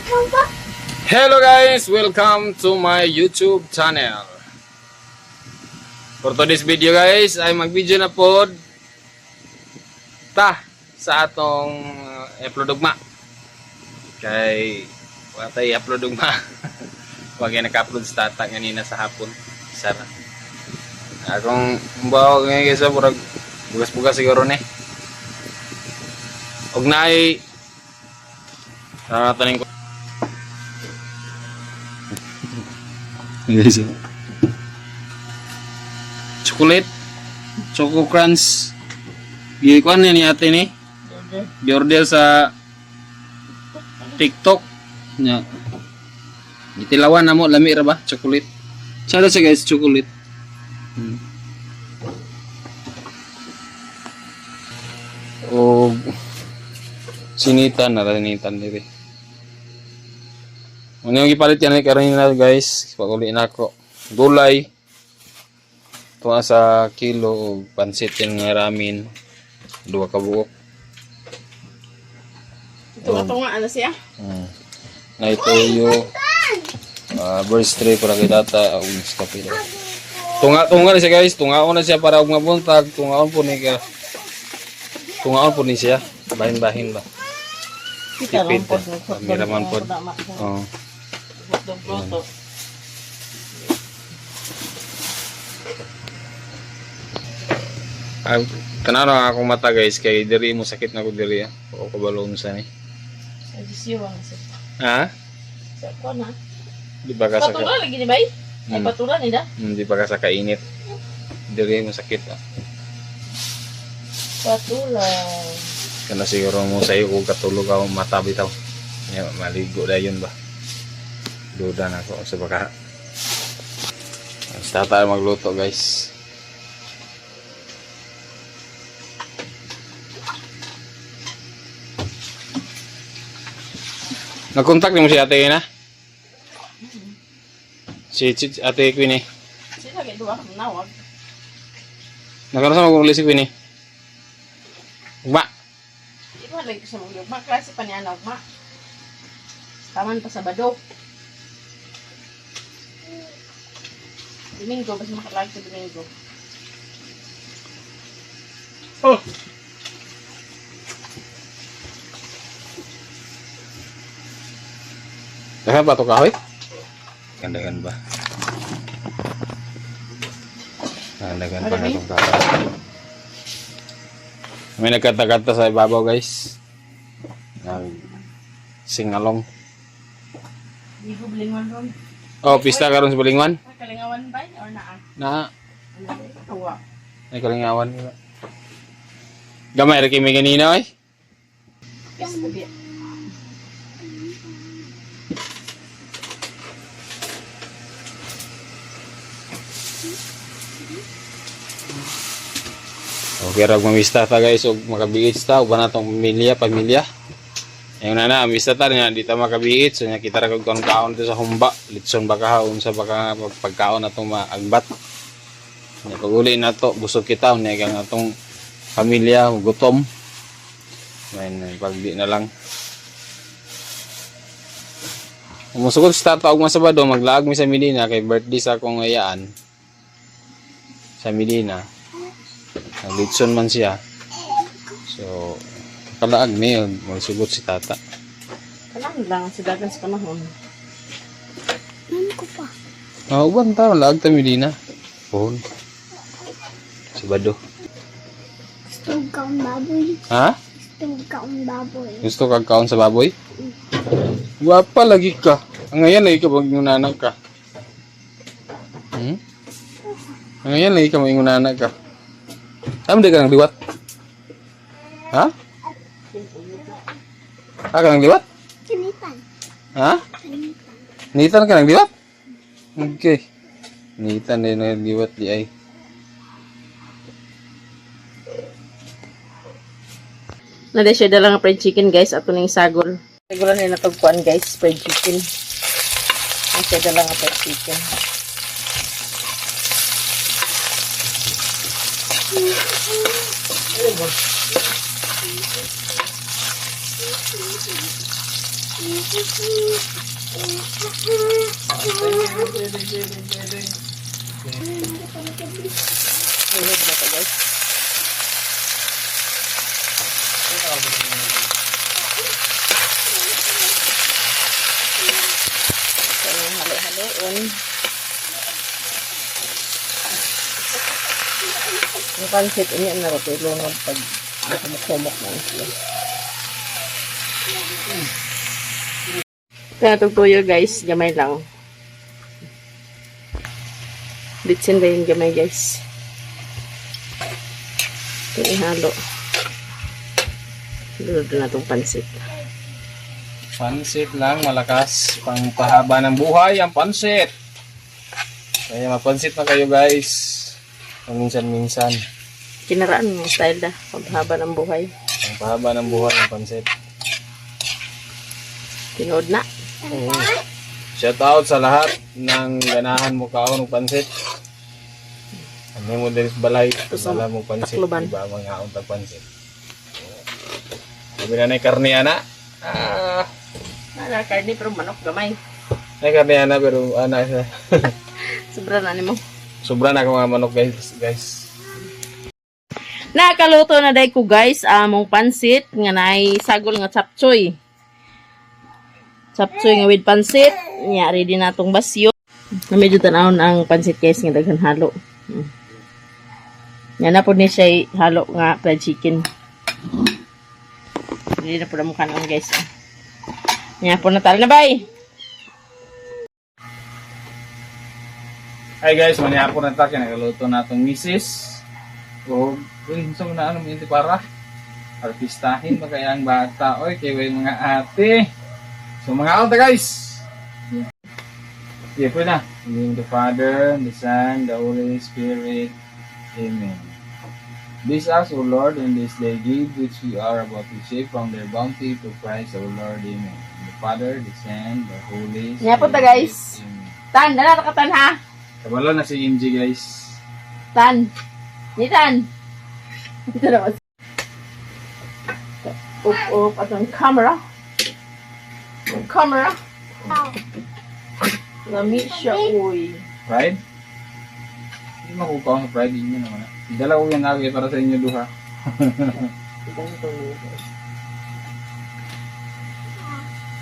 Hello guys, welcome to my YouTube channel. For today's video guys, ay mag-video na pod ta sa atong upload ugma. Kay wala tayo upload ugma. Wag yan naka-upload sa tata kanina sa hapon. Sara. Akong bawa ngayon guys, murag bugas-bugas siguro ni. Og naay taning ko. Yes. Chocolate, Choco Crunch. Gikuan ni ate ni. Order sa TikTok. Nya. Gitilawan namo lami ra ba chocolate. Sada sa guys chocolate. O sinitan na sinitan diri. Ano yung ipalit yan karon na guys, paguli na ako. Gulay. Tuwa sa kilo o pansit yan nga ramen. 2 ka buok. Ito nga ano siya? Na ito yung burst tray para kay tata. Unis ka pila. Tunga na siya guys. Tungaon na siya para huwag mabuntag. Tungaon po ni siya. Bahin-bahin ba? Tipid. Pamiraman po. Oo. Kanaro akong mata guys kay diri mo sakit na ko diri o kabalo sa ni. Sa disiwang sa. Ha? Sa ko na. Di ba ka sa Patulan lagi ni bay? Ay patulan ni da. Di ba ka sa kainit. Diri mo sakit Patulan. Kana siguro mo sayo ko katulog ako mata bitaw. Maligo dayon ba. Duda na ako sa baka. Basta tayo magluto guys. Nag-contact mo si ate na? Si ate Queenie. Sila kay duwa nawag. Nagkano sa mag-uli si Queenie? Ugma. Iba lagi sa mga ugma klase pa niya na ugma. Taman pa sa Bado. Domingo, basta makalag sa Domingo. Oh! Dagan ba ito kahoy? Dagan ba? Dagan pa na itong kahoy. May nagkata-kata sa ibabaw guys. Singalong. Di ko bilingon ron. Oh, pista karon sa Balingwan? Kalingawan ba or naa? Na. Awa. Ay kalingawan. Gamay ra kimi ganina oy. Yes, tabi. Okay ra mamista ta guys og makabiit ta og banatong pamilya. Yung nana, amista ta niya, di ta makabiit. So niya kita ra kag kaon sa humba. Litson baka haon sa baka pagkaon atong maagbat. Nya pag-uli na to, busog kita unya kang atong pamilya gutom. May pag di na lang. Umusugod sa tata og masabado maglaag mi sa Medina kay birthday sa akong ayaan. Sa Medina. Litson man siya. So kalaag mi magsugot si tata. Kalang lang sa dagan sa panahon. Ko pa. Uban ta laag ta Medina. Pohon. Sabado. Gusto kaon baboy. Ha? Gusto kaon baboy. Gusto kag kaon sa baboy? Wapa lagi ka. Ngayon lagi ka mangingunanak ka. Ngayon lagi ka mangingunanak ka. Tama di ka nang liwat? Ha? Ka nang liwat? Kinitan. Ha? Kinitan. Nitan ka nang liwat? Okay. Nitan din nang liwat di ay. Nade siya dalang nga fried chicken guys ato ning sagol. Sagol na natagpuan guys fried chicken. Ang siya dalang nga fried chicken. Tulog na to guys. So, halo-haloon. Yung pansit, ini na rin tulungan pag nakumok na siya. Kaya itong tuyo guys, gamay lang. Bitsin na yung gamay guys. Ito ihalo. Lulod na itong pansit. Pansit lang, malakas. Pangpahaba ng buhay ang pansit. Kaya mapansit na kayo guys. Minsan-minsan. Kinaraan mo style da. Paghaba ng buhay. Pangpahaba ng buhay ang pansit. Tinood na. Shout out sa lahat ng ganahan mo kaon ng pansit. Ano mo din sa balay, dala mo pansit, Takloban. iba mga aon tag pansit. Sabi na karne ana. Nala, karne pero manok gamay. Nay karne ana pero ana siya. Sobra na nimo. Sobra na ako mga manok guys. Nakaluto na day ko guys among pansit nga nay sagol nga chapchoy. Chapchoy nga with pansit, nya ready na tong basyo. Na medyo tanawon ang pansit guys nga daghan halo. Nya na pud ni siya halo nga fried chicken. Ready na pud ang kanon guys. Nya po na tal na bay. Hi guys, manihapon na ta kaya nagaluto na itong misis. O, so na ano minti para artistahin ba kaya ang bata? Oy, kayo yung mga ate. So mga alta guys. Yeah, pwede na. In the name of the Father, and the Son, the Holy Spirit. Amen. Bless us, O Lord, in this day give which we are about to receive from their bounty to Christ, O Lord. Amen. In the Father, the Son, the Holy Spirit. Nya po ta guys. Amen. Tan, dala ka tan ha. Kabalo na si MG guys. Tan. Ni Tan. Ito na mas. Up atong camera. Camera. Lamig siya, uy. Fried? Hindi makukuha ang fried inyo naman. Dala ko yan lagi para sa inyo duha.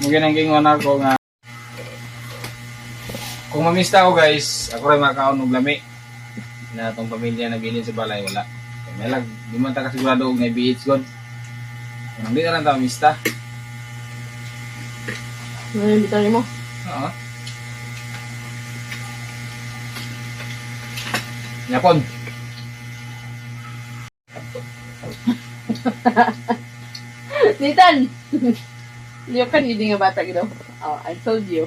Mungkin ang gingon ako nga kung mamista ako guys, ako rin makaon og lami na itong pamilya na bilhin sa balay, wala. May lag, di man ta kasigurado og naibiits god. Hindi na lang tayo mamista. Ano yung bitari mo? Oo. Yapon. Nitan! Liyo kan hindi nga bata gino. Oh, I told you.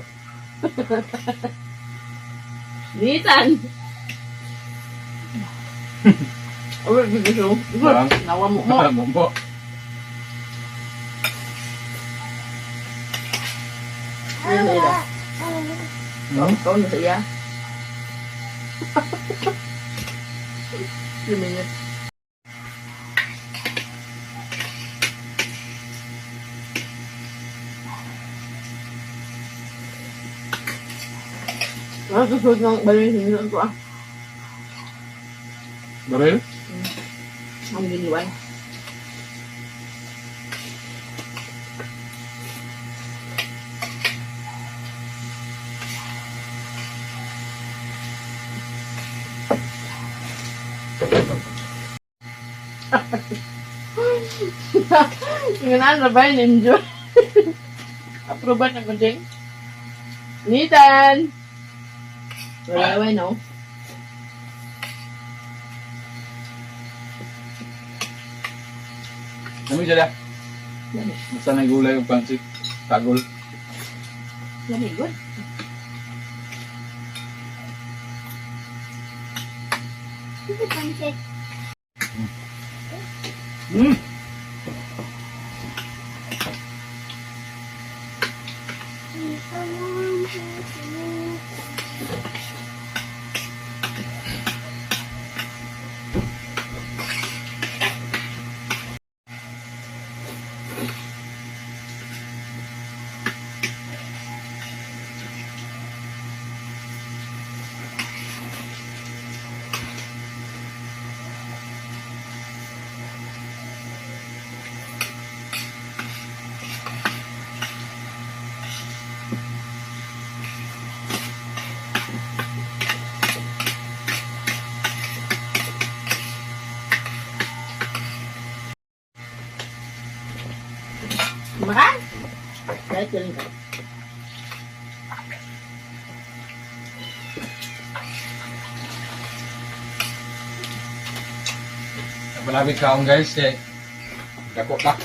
Nitan! Oh, gusto. Nawa mo mo. Mo. Ano nila? Ikaw na siya. 3 minutes. Susunod ng balay sinunod ko ah. Baril? Ang giniwan. Ngayon na ba yun? Enjoy. Aproban na ko ding. Nitan! Wala away, no? Kami siya. Basta may gulay o pansit. Tagol. Very good. Ito pansit. Hmm. feeling ko. Malapit kaon guys, dako ka.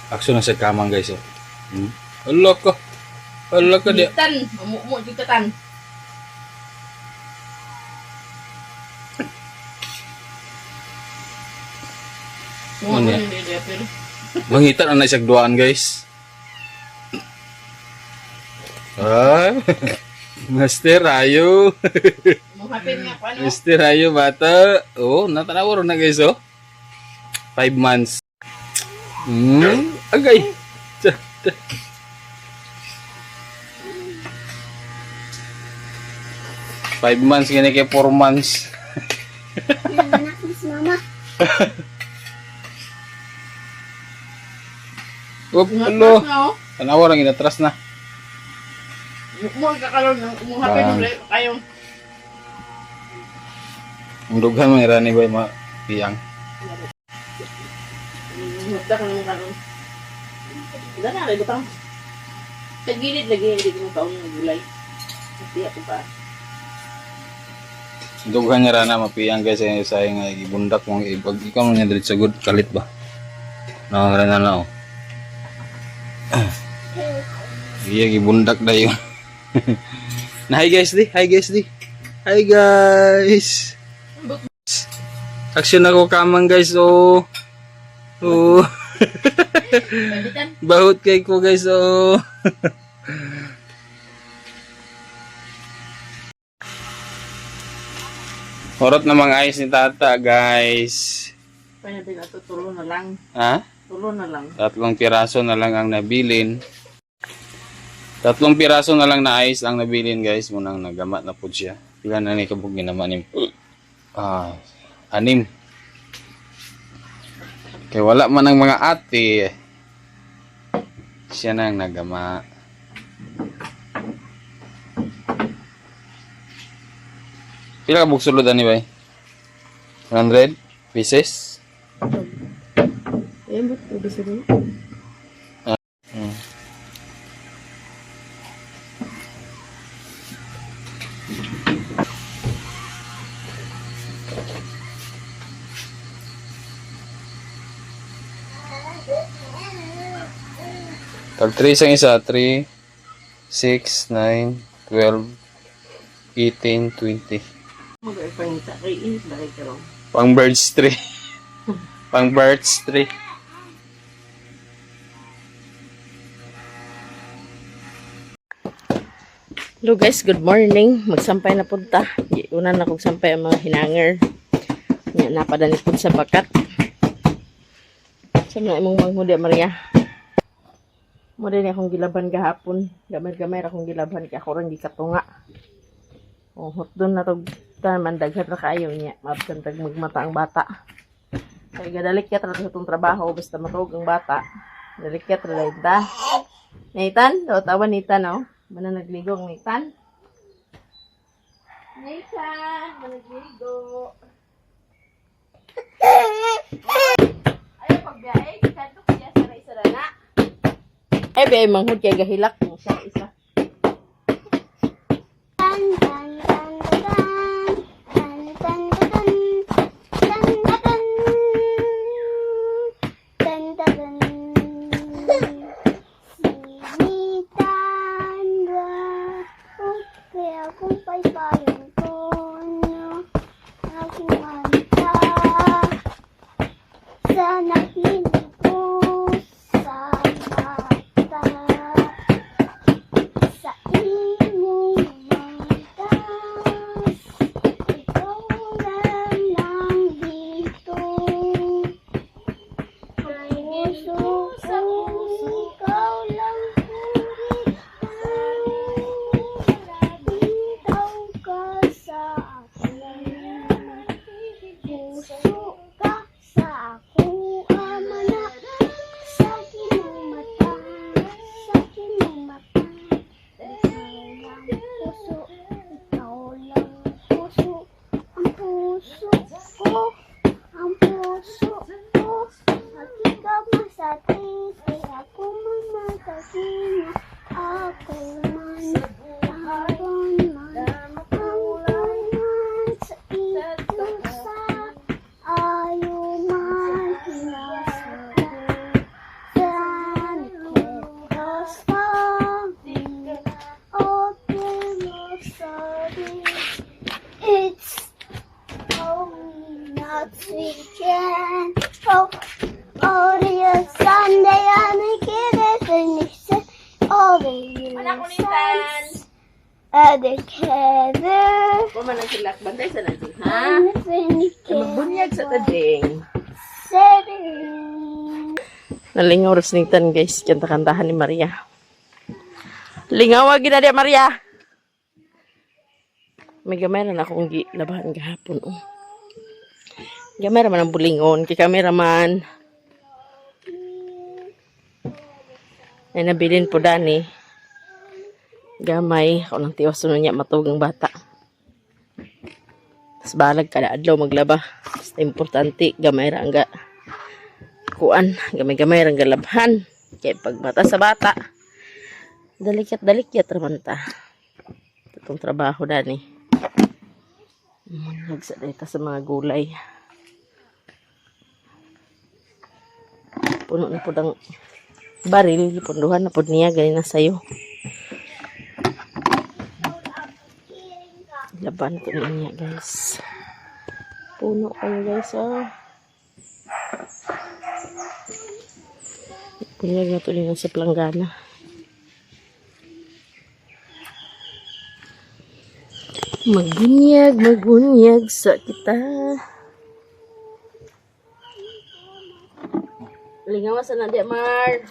Akso na sa kamang guys, oh. Hala ka. Hala ka dia. Tan, mamukmo dito tan. Ano yan? Mangitan na isang duaan guys. Ay, Master Ayo. Muhapin nga pa, no? Master Ayo bata. Oh, natanawa ron na guys, oh. 5 months. Agay. 5 months gini kay 4 months. Anak mas mama. Oop, Inatras hello. na, oh. Tanawa lang inatras na. Mukmo kakalon, muhapin Bang. ulit kayo. Ang dughan mo irani ba ma piyang. Hudda ka naman kalon. Wala na, rin butang. Sa gilid lagi, hindi ko taon ng gulay. Kasi ako pa. Dughan niya rana mapiyang guys sa nga gibundak mo ibag ikaw mo niya diretso good kalit ba. Nangarana na oh. Iya gibundak dayon. Nah, hi guys di. Hi guys di. Hi guys. Action ako kamang guys oh. Oh. Palitan. Bahut kay ko guys oh. Horot na mga ayos ni tata guys. Pwede na ito, tulo na lang. Ha? Tulo na lang. 3 piraso na lang ang nabilin. 3 piraso na lang na ice ang nabilin guys. Munang nagamat na po siya. Pila na ni kabog ginamanim. 6. Kaya wala man ang mga ate. Siya na ang nagama. Pila kabog sulod ani bay? 100 pieces? Eh, ba't pwede sa rin? Tag 3 isang isa, 3, 6, 9, 12, 18, 20. Mag-ipangita kay init ba kayo karoon? Pang birds 3. Pang birds 3. Hello guys, good morning. Magsampay na punta. Una na kong sampay ang mga hinanger. Napadanit po sa bakat. Sa mga imong manghudi Maria. Mo din akong gilaban kahapon. Gamay-gamay ra akong gilaban kay ako rin gikatunga. Oh, hotdon na to taman daghan ra kaayo niya. Mabsan tag magmata ang bata. Kay gadalikyat ra sa itong trabaho basta matug ang bata. Dalikyat ra dahil ta. Nathan, daw tawan Nathan oh. Mana nagligo ang Nathan? Nathan, nagligo. Ayaw pagbiyahe, kanto kaya saray-sara na. Ay, be, manghod kay gahilak mo siya isa. Tan tan tan tan tan tan tan tan tan tan tan Sinitanda kaya kung paypayan ko na aking manta sa nakinig ko sa mata sa imong mata ikaw na lang dito puso ko ikaw lang bitaw ka sa akin puso ka sa ako amana sa kinumata sa kinumata ikaw lang puso ang puso ko ang puso ko at ikaw masat oxygen. Oh, all the Sunday and the kid is all the years together. Paman ang silak bantay sa natin, ha? And the finish Magbunyag sa tading. setting. Nalingaw rasnitan guys, kanta-kantahan ni Maria. Lingaw lagi na dia Maria. May gamay na akong labahan gahapon. Oh. Gamay raman ang bulingon, kay kameraman. Ay nabilin po dani. Gamay, ako lang tiwas niya matugang bata. Tapos balag kada adlaw maglaba. Basta importante, gamay ra ang kuan, gamay-gamay rang galabhan. Kaya pag mata sa bata, dalikyat raman ta. Itong trabaho dani. Nagsadeta sa mga gulay. Puno na po ng baril, punduhan na po niya, ganin na sayo. Laban ko niya guys. Puno kayo guys, oh. Punyag na ito din sa planggana. Magbunyag sa kita. Lingawa sa Nadia Mar.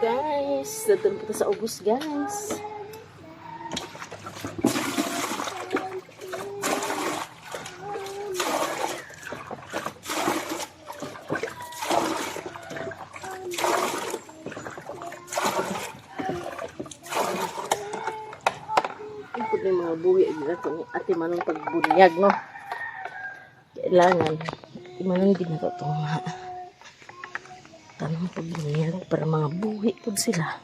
Guys, dadun po sa ubos guys. Ito yung mga buhi dito ati manong pagbunyag no. Kailangan manong din na ito mga tanong pagbunyag para mga buhi po sila.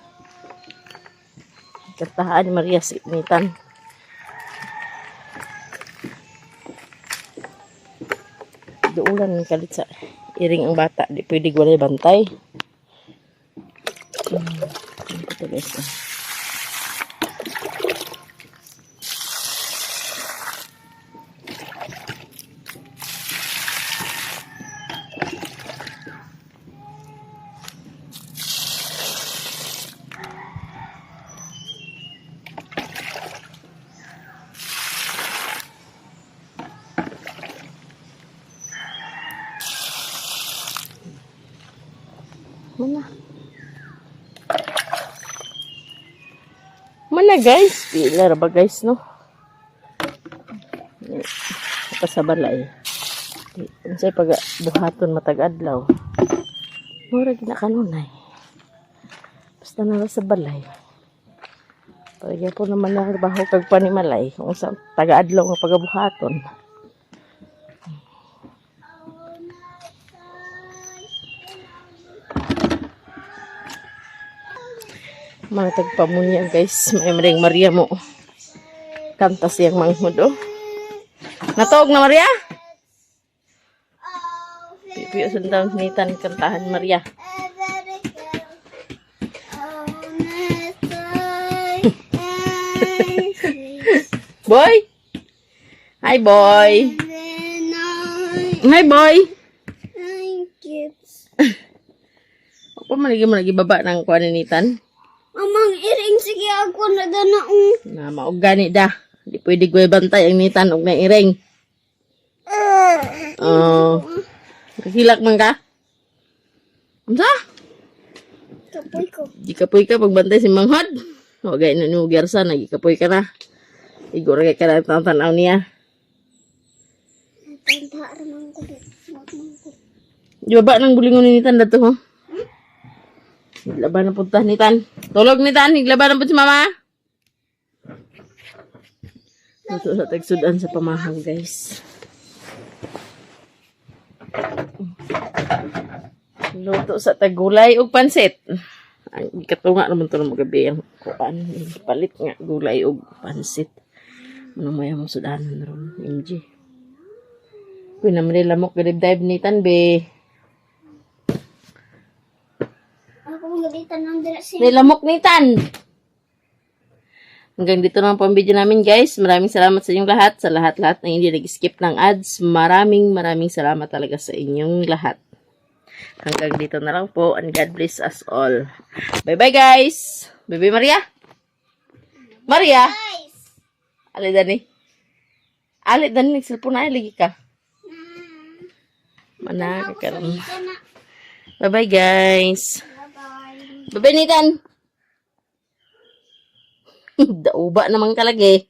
Kantahan ni Maria Signitan. Duulan kalit sa iring ang bata. Di pwede walay bantay. Ito guys. Mana guys, pila ra ba guys no? Ito sa balay. Unsay pag buhaton matag adlaw. Mura gina kanunay. Basta na sa balay. Pagya po naman na trabaho kag panimalay kung sa taga adlaw nga pagabuhaton. Mga tagpamunya guys, may maring Maria mo. Kanta siyang manghud oh. Natog na Maria? Pipiyo sundang nitan kantahan Maria. Boy? Hi boy. Hi boy. Ako malagi baba ng kuaninitan. Amang iring sige ako na ganaong. Na maog gani da. Di pwede ko ibantay ang nitan og na iring. Oh. Hilak man ka? Unsa? Kapoy ko. Di kapoy ka pagbantay si Manghod. O gay na nugyar sa nagikapoy ka na. Igor kay ka na tanaw niya. Tanda ramang ko. Di baba nang bulingon ni nitan dato ho. Laban na punta ni Tan. Tulog ni Tan, higlaban na po si Mama. Ito sa tagsudan sa pamahang, guys. Luto sa tagulay o pansit. Ang katunga naman ito ng magabi. Ang kuan, palit nga gulay o pansit. Anong maya mong sudanan ron, MJ. Kung naman nilamok gadib-dive ni Tan, be. Galitan ng dirasi. Nilamok ni Tan. Hanggang dito na ang pang-video namin guys. Maraming salamat sa inyong lahat. Sa lahat-lahat na hindi nag-skip ng ads. Maraming salamat talaga sa inyong lahat. Hanggang dito na lang po. And God bless us all. Bye-bye guys. Bye-bye Maria. Maria. Guys. Ali Dani. Ali Dani. Nagsilpon na ay lagi ka. Mana ka karon. Bye-bye guys. Bye-bye. Bye-bye Nitan. Dauba naman kalagi.